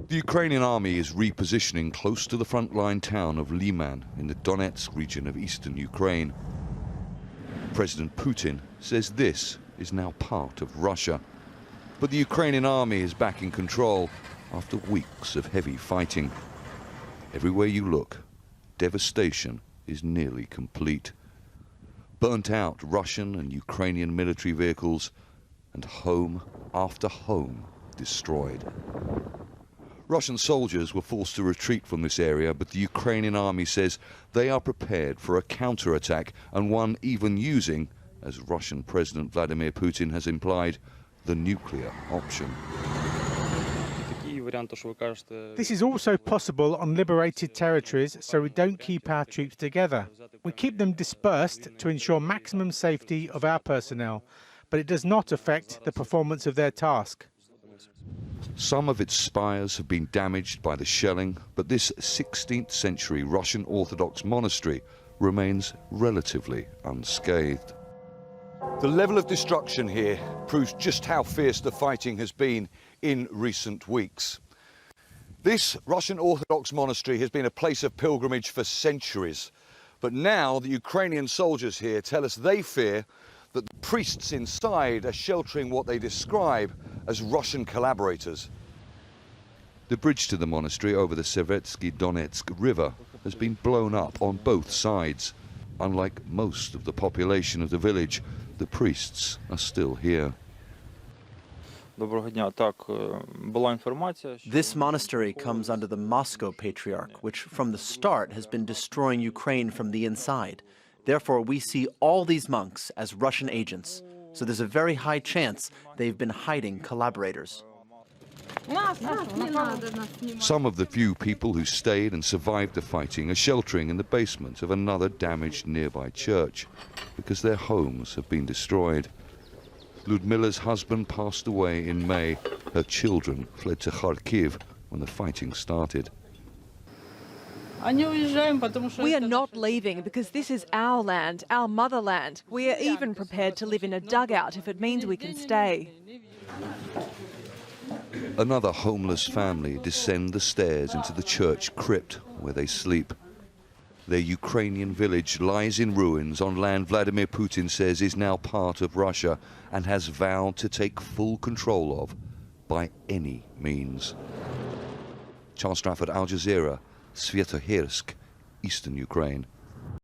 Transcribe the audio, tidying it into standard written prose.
The Ukrainian army is repositioning close to the frontline town of Liman in the Donetsk region of eastern Ukraine. President Putin says this is now part of Russia. But the Ukrainian army is back in control after weeks of heavy fighting. Everywhere you look, devastation is nearly complete. Burnt out Russian and Ukrainian military vehicles, and home after home destroyed. Russian soldiers were forced to retreat from this area, but the Ukrainian army says they are prepared for a counterattack, and one even using, as Russian President Vladimir Putin has implied, the nuclear option. This is also possible on liberated territories, so we don't keep our troops together. We keep them dispersed to ensure maximum safety of our personnel, but it does not affect the performance of their task. Some of its spires have been damaged by the shelling, but this 16th century Russian Orthodox monastery remains relatively unscathed. The level of destruction here proves just how fierce the fighting has been in recent weeks. This Russian Orthodox monastery has been a place of pilgrimage for centuries, but now the Ukrainian soldiers here tell us they fear that the priests inside are sheltering what they describe as Russian collaborators. The bridge to the monastery over the Sevetsky Donetsk River has been blown up on both sides. Unlike most of the population of the village, the priests are still here. This monastery comes under the Moscow Patriarch, which from the start has been destroying Ukraine from the inside. Therefore, we see all these monks as Russian agents. So there's a very high chance they've been hiding collaborators. Some of the few people who stayed and survived the fighting are sheltering in the basement of another damaged nearby church because their homes have been destroyed. Ludmila's husband passed away in May. Her children fled to Kharkiv when the fighting started. We are not leaving because this is our land, our motherland. We are even prepared to live in a dugout if it means we can stay. Another homeless family descend the stairs into the church crypt where they sleep. Their Ukrainian village lies in ruins on land Vladimir Putin says is now part of Russia and has vowed to take full control of by any means. Charles Strafford, Al Jazeera, Svetohirsk, eastern Ukraine.